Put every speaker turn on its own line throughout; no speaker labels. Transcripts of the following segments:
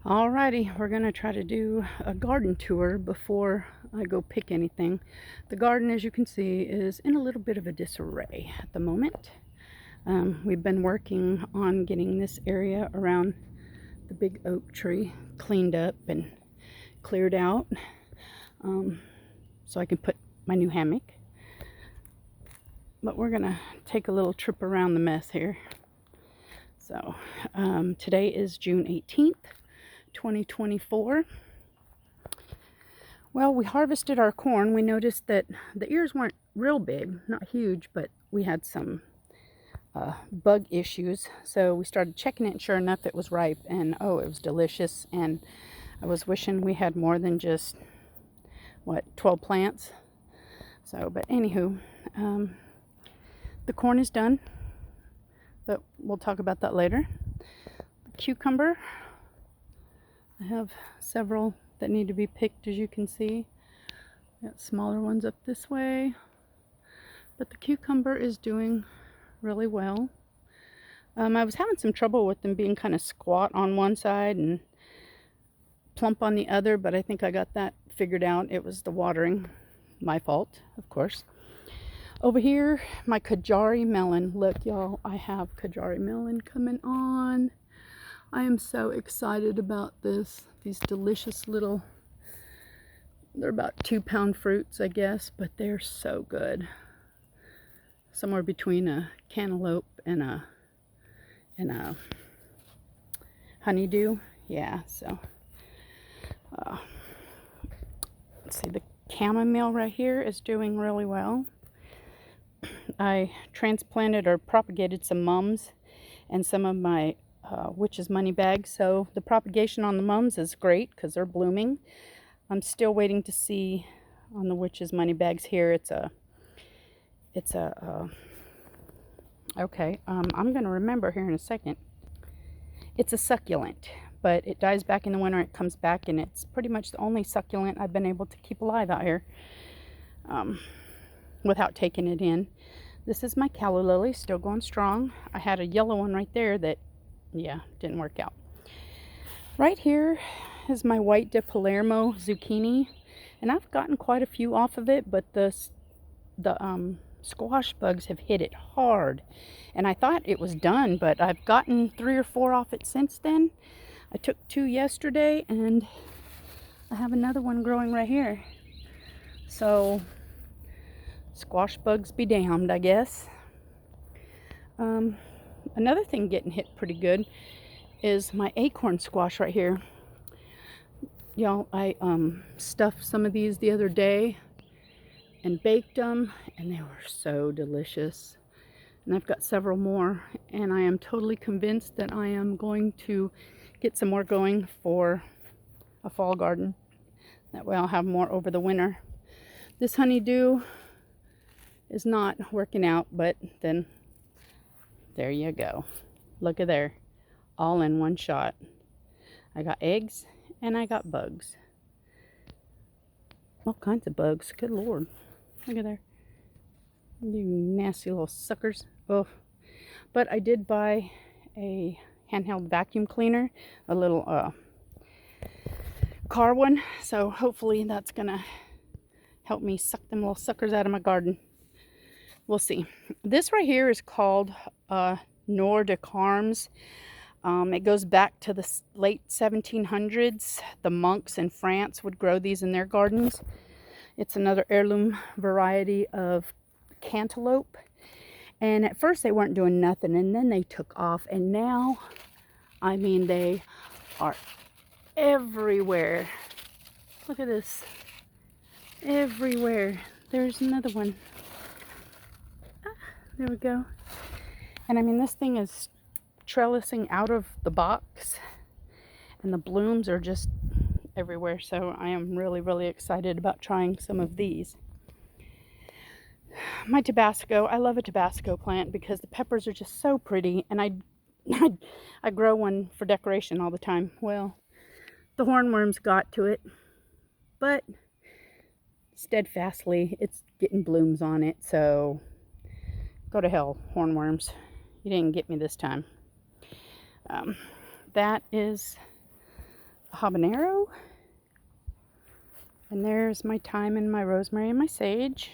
Alrighty, we're gonna try to do a garden tour before I go pick anything. The garden, as you can see, is in a little bit of a disarray at the moment. We've been working on getting this area around the big oak tree cleaned up and cleared out, so I can put my new hammock. But we're gonna take a little trip around the mess here. So today is June 18th. 2024. Well, we harvested our corn. We noticed that the ears weren't real big, not huge, but we had some bug issues. So we started checking it, and sure enough, it was ripe, and oh, it was delicious. And I was wishing we had more than just, 12 plants. So, but anywho, the corn is done, but we'll talk about that later. The cucumber, I have several that need to be picked, as you can see. Got smaller ones up this way, but the cucumber is doing really well. I was having some trouble with them being kind of squat on one side and plump on the other, but I think I got that figured out. It was the watering, my fault, of course. Over here, my Kajari melon. Look, y'all, I have Kajari melon coming on. I am so excited about this. These delicious little, they're about 2-pound fruits, I guess, but they're so good. Somewhere between a cantaloupe and a honeydew. Yeah, so let's see, the chamomile right here is doing really well. I transplanted or propagated some mums and some of my witch's money bags, so the propagation on the mums is great because they're blooming. I'm still waiting to see on the witch's money bags here. I'm gonna remember here in a second. It's a succulent, but it dies back in the winter. It comes back, and it's pretty much the only succulent I've been able to keep alive out here without taking it in. This is my calla lily, still going strong. I had a yellow one right there that, yeah, didn't work out. Right here is my white de Palermo zucchini, and I've gotten quite a few off of it, but the squash bugs have hit it hard, and I thought it was done, but I've gotten 3 or 4 off it since then. I took 2 yesterday, and I have another one growing right here. So squash bugs be damned, I guess. Another thing getting hit pretty good is my acorn squash right here. Y'all, I stuffed some of these the other day and baked them, and they were so delicious. And I've got several more, and I am totally convinced that I am going to get some more going for a fall garden. That way I'll have more over the winter. This honeydew is not working out, but then there you go. Look at there, all in one shot. I got eggs and I got bugs. All kinds of bugs, good Lord. Look at there. You nasty little suckers. Oh, but I did buy a handheld vacuum cleaner, a little car one, so hopefully that's gonna help me suck them little suckers out of my garden. We'll see. This right here is called Noir de Carmes. It goes back to the late 1700s. The monks in France would grow these in their gardens. It's another heirloom variety of cantaloupe. And at first they weren't doing nothing, and then they took off. And now, I mean, they are everywhere. Look at this. Everywhere. There's another one. There we go. And I mean, this thing is trellising out of the box, and the blooms are just everywhere. So I am really, really excited about trying some of these. My Tabasco, I love a Tabasco plant because the peppers are just so pretty, and I grow one for decoration all the time. Well, the hornworms got to it, but steadfastly it's getting blooms on it, so go to hell, hornworms. You didn't get me this time. That is habanero. And there's my thyme and my rosemary and my sage.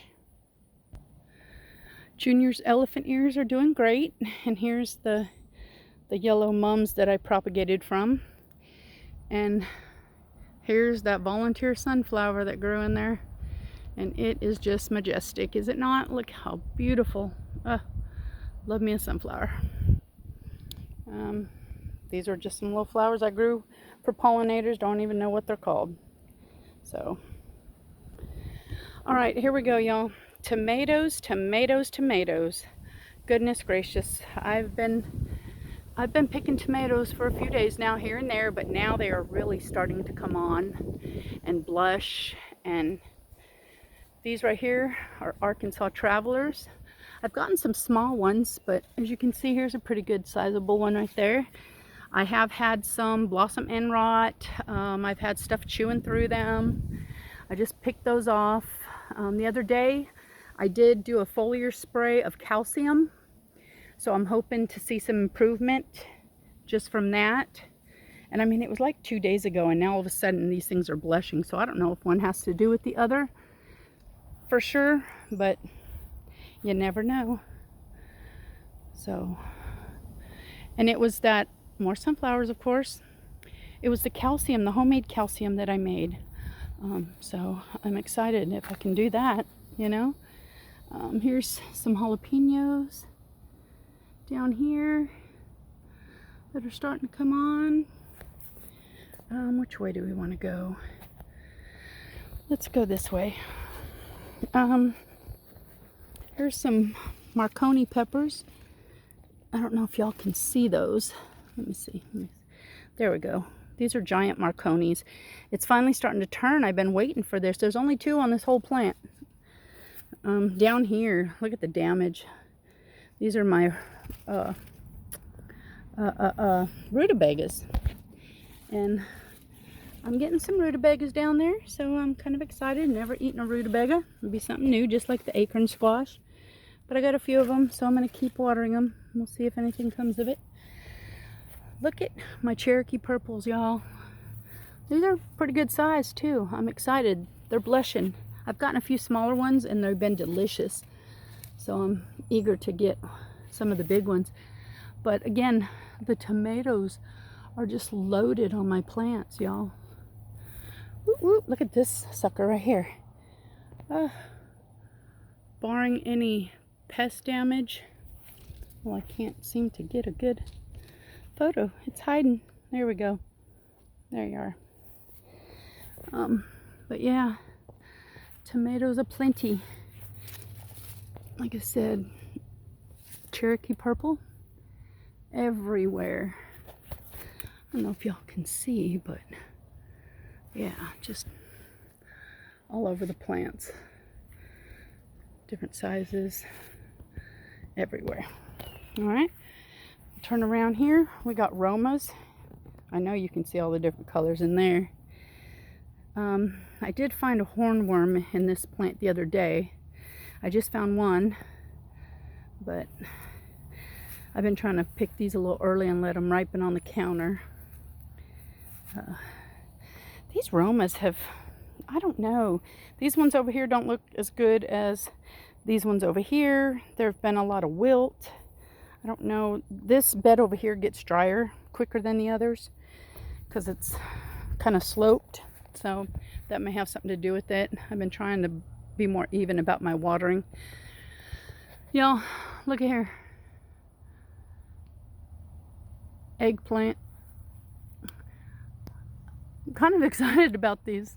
Junior's elephant ears are doing great. And here's the yellow mums that I propagated from. And here's that volunteer sunflower that grew in there. And it is just majestic, is it not? Look how beautiful. Love me a sunflower. These are just some little flowers I grew for pollinators. Don't even know what they're called. So, all right, here we go, y'all. Tomatoes, tomatoes, tomatoes. Goodness gracious. I've been picking tomatoes for a few days now, here and there, but now they are really starting to come on and blush. And these right here are Arkansas Travelers. I've gotten some small ones, but as you can see, here's a pretty good sizable one right there. I have had some blossom end rot. I've had stuff chewing through them. I just picked those off. The other day, I did do a foliar spray of calcium. So I'm hoping to see some improvement just from that. And I mean, it was like 2 days ago, and now all of a sudden these things are blushing. So I don't know if one has to do with the other for sure, but you never know. So, and it was that, more sunflowers of course, it was the calcium, the homemade calcium that I made. So I'm excited if I can do that, you know. Here's some jalapenos down here that are starting to come on. Which way do we want to go? Let's go this way. Here's some Marconi peppers. I don't know if y'all can see those. Let me see. There we go. These are giant Marconis. It's finally starting to turn. I've been waiting for this. There's only 2 on this whole plant. Down here, look at the damage. These are my rutabagas. And I'm getting some rutabagas down there, so I'm kind of excited. Never eaten a rutabaga. It'll be something new, just like the acorn squash. But I got a few of them, so I'm going to keep watering them. We'll see if anything comes of it. Look at my Cherokee purples, y'all. These are pretty good size, too. I'm excited. They're blushing. I've gotten a few smaller ones, and they've been delicious. So I'm eager to get some of the big ones. But again, the tomatoes are just loaded on my plants, y'all. Look at this sucker right here. Barring any pest damage. Well, I can't seem to get a good photo. It's hiding. There we go. There you are. But yeah, tomatoes aplenty. Like I said, Cherokee purple everywhere. I don't know if y'all can see, but yeah, just all over the plants. Different sizes everywhere. All right, turn around here. We got Romas. I know you can see all the different colors in there. I did find a hornworm in this plant the other day. I just found one, but I've been trying to pick these a little early and let them ripen on the counter. These Romas have, I don't know, these ones over here don't look as good as these ones over here. There have been a lot of wilt. I don't know, this bed over here gets drier quicker than the others because it's kind of sloped, so that may have something to do with it. I've been trying to be more even about my watering. Y'all, look at here. Eggplant. I'm kind of excited about these.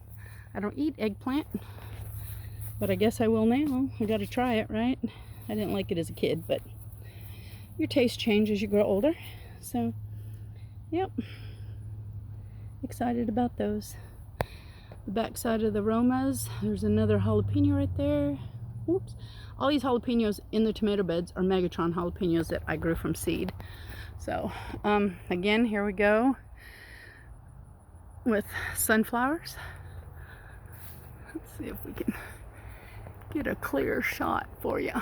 I don't eat eggplant, but I guess I will now. I gotta try it, right? I didn't like it as a kid, but your taste changes as you grow older. So, yep. Excited about those. The back side of the Romas, there's another jalapeno right there. Oops. All these jalapenos in the tomato beds are Megatron jalapenos that I grew from seed. So, again, here we go with sunflowers. Let's see if we can get a clear shot for you.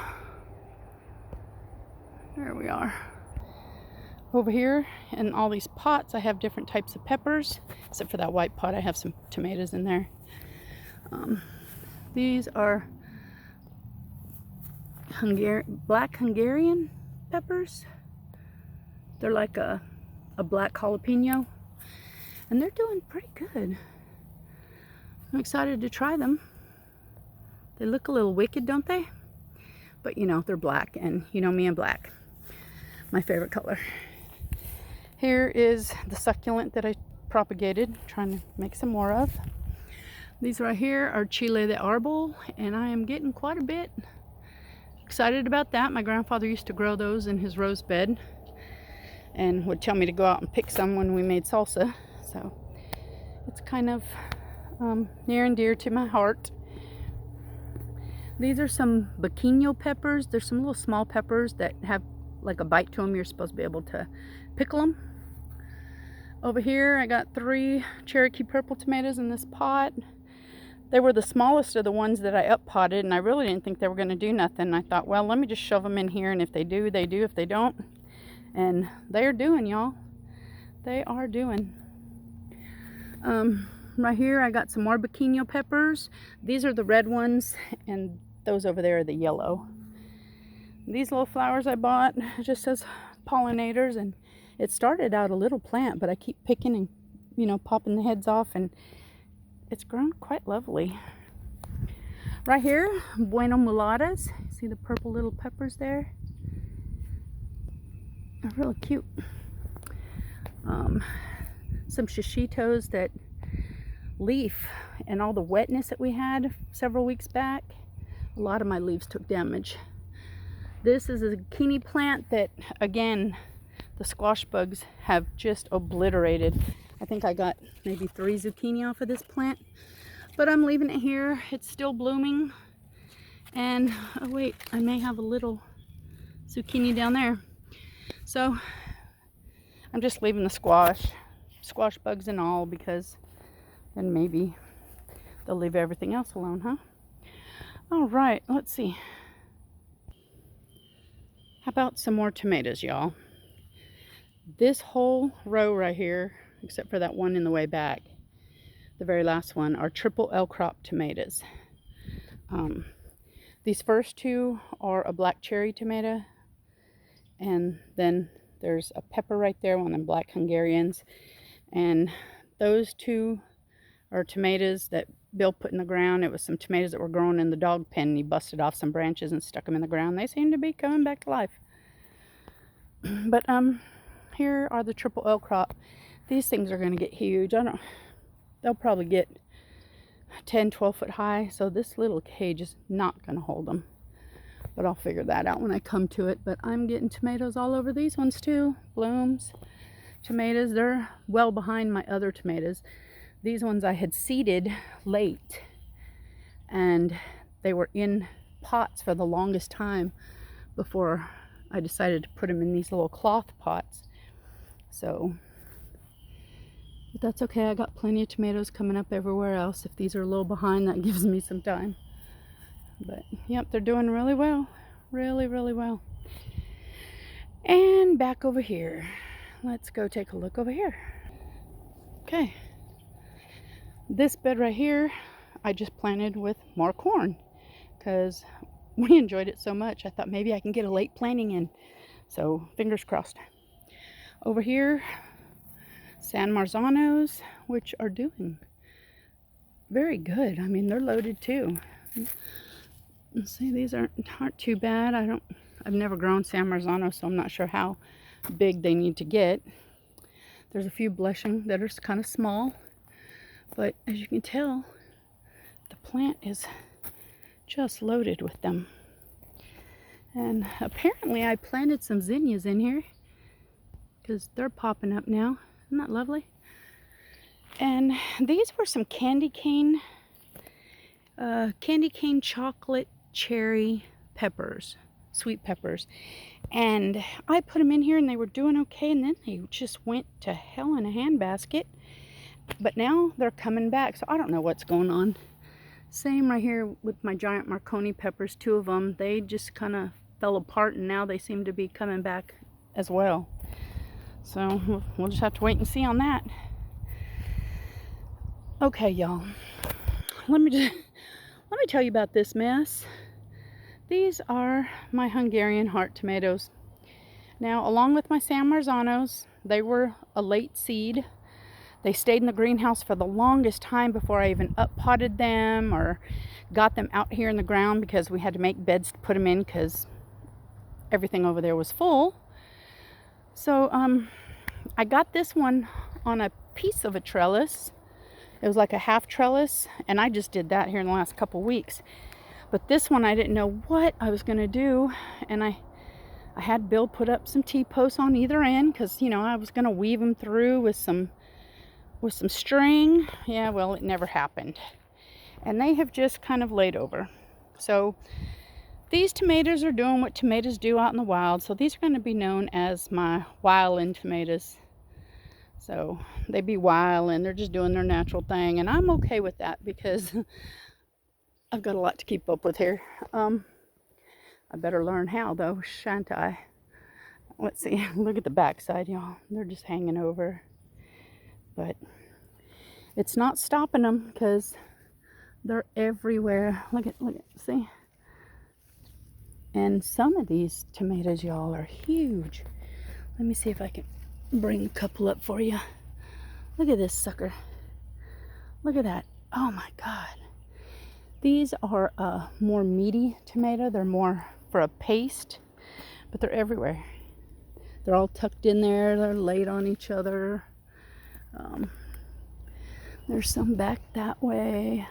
There we are. Over here in all these pots, I have different types of peppers. Except for that white pot, I have some tomatoes in there. These are black Hungarian peppers. They're like a black jalapeno, and they're doing pretty good. I'm excited to try them. They look a little wicked, don't they? But you know, they're black, and you know me and black. My favorite color. Here is the succulent that I propagated, trying to make some more of. These right here are Chile de Arbol, and I am getting quite a bit. Excited about that. My grandfather used to grow those in his rose bed and would tell me to go out and pick some when we made salsa. So it's kind of near and dear to my heart. These are some Boquino peppers. There's some little small peppers that have like a bite to them. You're supposed to be able to pickle them. Over here I got 3 Cherokee purple tomatoes in this pot. They were the smallest of the ones that I up potted, and I really didn't think they were going to do nothing. I thought, well, let me just shove them in here, and if they do, they do. If they don't, and they're doing, y'all. They are doing. Right here I got some more Boquino peppers. These are the red ones, and those over there are the yellow. These little flowers I bought, it just says pollinators, and it started out a little plant, but I keep picking and, you know, popping the heads off, and it's grown quite lovely. Right here, Bueno Mulatas. See the purple little peppers there? They're really cute. Some shishitos that leaf and all the wetness that we had several weeks back, a lot of my leaves took damage. This is a zucchini plant that, again, the squash bugs have just obliterated. I think I got maybe 3 zucchini off of this plant, but I'm leaving it here. It's still blooming, and oh wait, I may have a little zucchini down there. So I'm just leaving the squash bugs and all, because then maybe they'll leave everything else alone, huh? All right, let's see. How about some more tomatoes, y'all? This whole row right here, except for that one in the way back, the very last one, are triple L crop tomatoes. These first 2 are a black cherry tomato, and then there's a pepper right there, one of them black Hungarians, and those 2 are tomatoes that Bill put in the ground. It was some tomatoes that were growing in the dog pen, and he busted off some branches and stuck them in the ground. They seem to be coming back to life. But here are the triple L crop. These things are going to get huge. They'll probably get 10, 12 foot high. So this little cage is not going to hold them. But I'll figure that out when I come to it. But I'm getting tomatoes all over these ones too. Blooms, tomatoes. They're well behind my other tomatoes. These ones I had seeded late, and they were in pots for the longest time before I decided to put them in these little cloth pots. So, but that's okay. I got plenty of tomatoes coming up everywhere else. If these are a little behind, that gives me some time. But yep, they're doing really well. Really, really well. And back over here. Let's go take a look over here. Okay. This bed right here, I just planted with more corn because we enjoyed it so much. I thought maybe I can get a late planting in. So fingers crossed. Over here, San Marzanos, which are doing very good. I mean, they're loaded too. Let's see, these aren't too bad. I've never grown San Marzano, so I'm not sure how big they need to get. There's a few blushing that are kind of small, but as you can tell, the plant is just loaded with them. And apparently I planted some zinnias in here because they're popping up now. Isn't that lovely? And these were some candy cane chocolate cherry peppers, sweet peppers. And I put them in here and they were doing okay, and then they just went to hell in a handbasket. But now they're coming back, so I don't know what's going on. Same right here with my giant Marconi peppers, 2 of them. They just kind of fell apart, and now they seem to be coming back as well. So we'll just have to wait and see on that. Okay, y'all. Let me tell you about this mess. These are my Hungarian heart tomatoes. Now, along with my San Marzanos, they were a late seed. They stayed in the greenhouse for the longest time before I even up-potted them or got them out here in the ground, because we had to make beds to put them in because everything over there was full. So I got this one on a piece of a trellis. It was like a half trellis, and I just did that here in the last couple weeks. But this one, I didn't know what I was going to do, and I had Bill put up some T-posts on either end because, you know, I was going to weave them through with some string. Yeah, well, it never happened. And they have just kind of laid over. So these tomatoes are doing what tomatoes do out in the wild. So these are going to be known as my wildin' tomatoes. So they be wildin', they're just doing their natural thing. And I'm okay with that because I've got a lot to keep up with here. I better learn how, though, shan't I? Let's see. Look at the backside, y'all. They're just hanging over. But it's not stopping them because they're everywhere. Look at, see? And some of these tomatoes, y'all, are huge. Let me see if I can bring a couple up for you. Look at this sucker. Look at that. Oh my God. These are a more meaty tomato. They're more for a paste, but they're everywhere. They're all tucked in there. They're laid on each other. There's some back that way.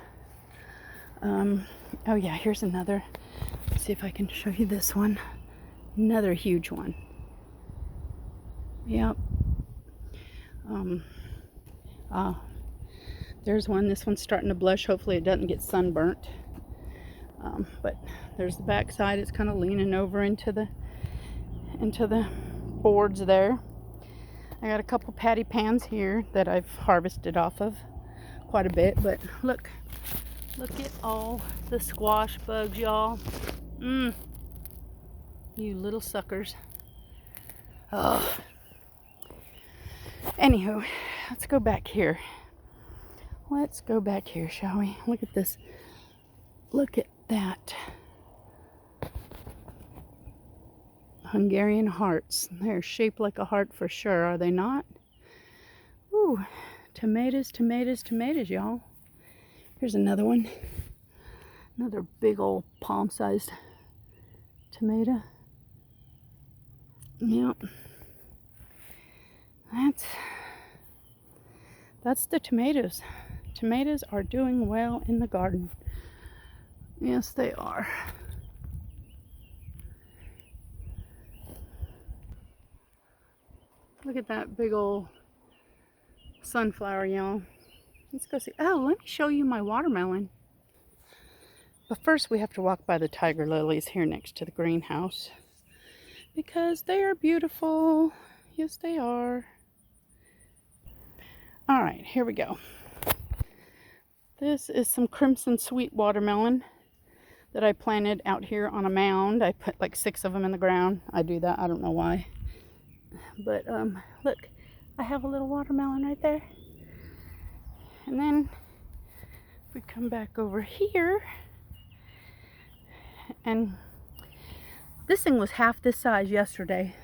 Oh yeah, here's another. Let's see if I can show you this one. Another huge one. Yep. There's one. This one's starting to blush. Hopefully it doesn't get sunburnt. But there's the back side. It's kind of leaning over into the boards there. I got a couple patty pans here that I've harvested off of quite a bit. But look at all the squash bugs, y'all. You little suckers. Oh. Anywho, let's go back here. Let's go back here, shall we? Look at this. Look at that. Hungarian hearts. They're shaped like a heart for sure, are they not? Ooh, tomatoes, tomatoes, tomatoes, y'all. Here's another one. Another big old palm-sized tomato. Yep. That's the tomatoes. Tomatoes are doing well in the garden. Yes, they are. Look at that big old sunflower, y'all. Let's go see. Oh, let me show you my watermelon. But first we have to walk by the tiger lilies here next to the greenhouse because they are beautiful. Yes, they are. All right, here we go. This is some crimson sweet watermelon that I planted out here on a mound. I put like 6 of them in the ground. I do that, I don't know why. But look, I have a little watermelon right there. And then if we come back over here, and this thing was half this size yesterday.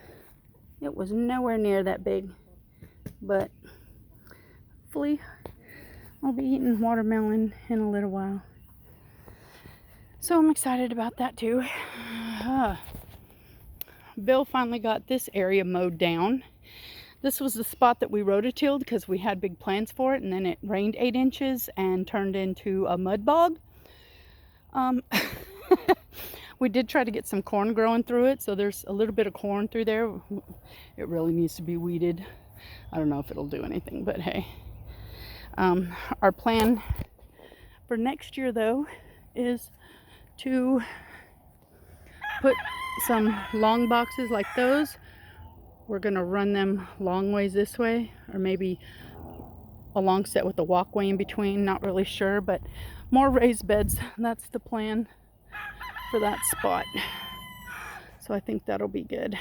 It was nowhere near that big, but hopefully I'll be eating watermelon in a little while. So I'm excited about that too. Bill finally got this area mowed down. This was the spot that we rototilled because we had big plans for it, and then it rained 8 inches and turned into a mud bog. We did try to get some corn growing through it, so there's a little bit of corn through there. It really needs to be weeded. I don't know if it'll do anything, but hey. Our plan for next year, though, is to put some long boxes like those. We're going to run them long ways this way, or maybe a long set with a walkway in between. Not really sure, but more raised beds. That's the plan for that spot. So I think that'll be good.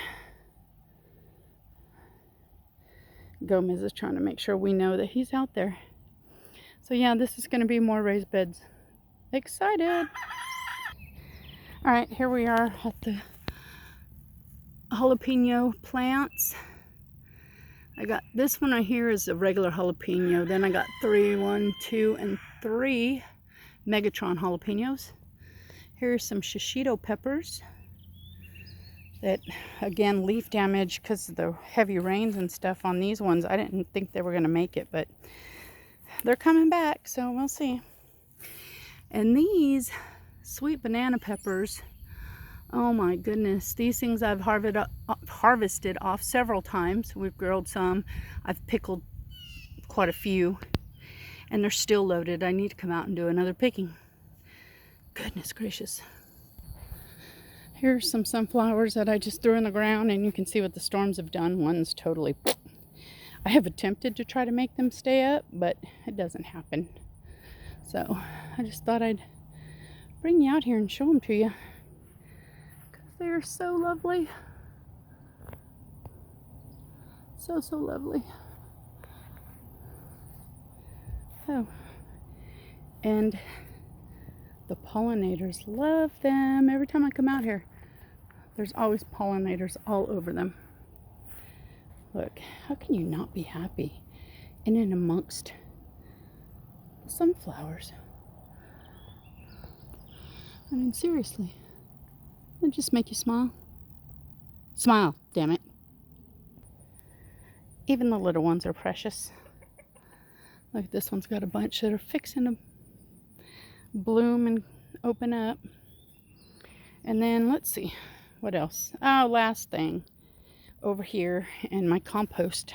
Gomez is trying to make sure we know that he's out there. So yeah, this is going to be more raised beds. Excited! All right, here we are at the jalapeno plants. I got this one right here is a regular jalapeno. Then I got 3 Megatron jalapenos. Here's some shishito peppers that, again, leaf damage because of the heavy rains and stuff on these ones. I didn't think they were going to make it, but they're coming back, so we'll see. And these sweet banana peppers, oh my goodness, these things I've harvested off several times. We've grilled some, I've pickled quite a few, and they're still loaded. I need to come out and do another picking. Goodness gracious. Here's some sunflowers that I just threw in the ground, and you can see what the storms have done. One's totally... I have attempted to try to make them stay up, but it doesn't happen. So I just thought I'd bring you out here and show them to you, because they're so lovely. So lovely. Oh, and the pollinators love them. Every time I come out here, there's always pollinators all over them. Look, how can you not be happy in and amongst the sunflowers? I mean, seriously. It'll just make you smile. Smile, damn it. Even the little ones are precious. Like this one's got a bunch that are fixing to bloom and open up. And then let's see, what else? Oh, last thing. Over here in my compost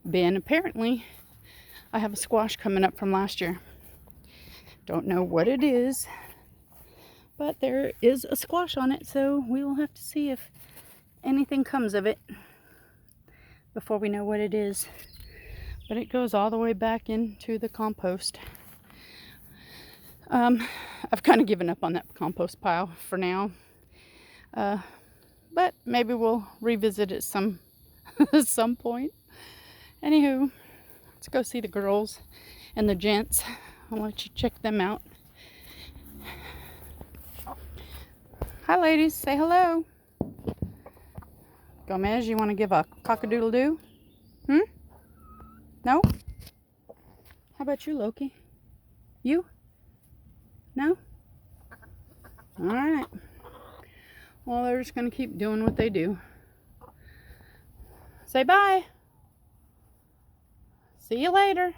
bin, apparently I have a squash coming up from last year. Don't know what it is, but there is a squash on it, so we will have to see if anything comes of it before we know what it is. But it goes all the way back into the compost. I've kind of given up on that compost pile for now. But maybe we'll revisit it at some point. Anywho, let's go see the girls and the gents. I'll let you check them out. Hi, ladies. Say hello. Gomez, you want to give a cock-a-doodle-doo? No? How about you, Loki? You? No? All right. Well, they're just going to keep doing what they do. Say bye. See you later.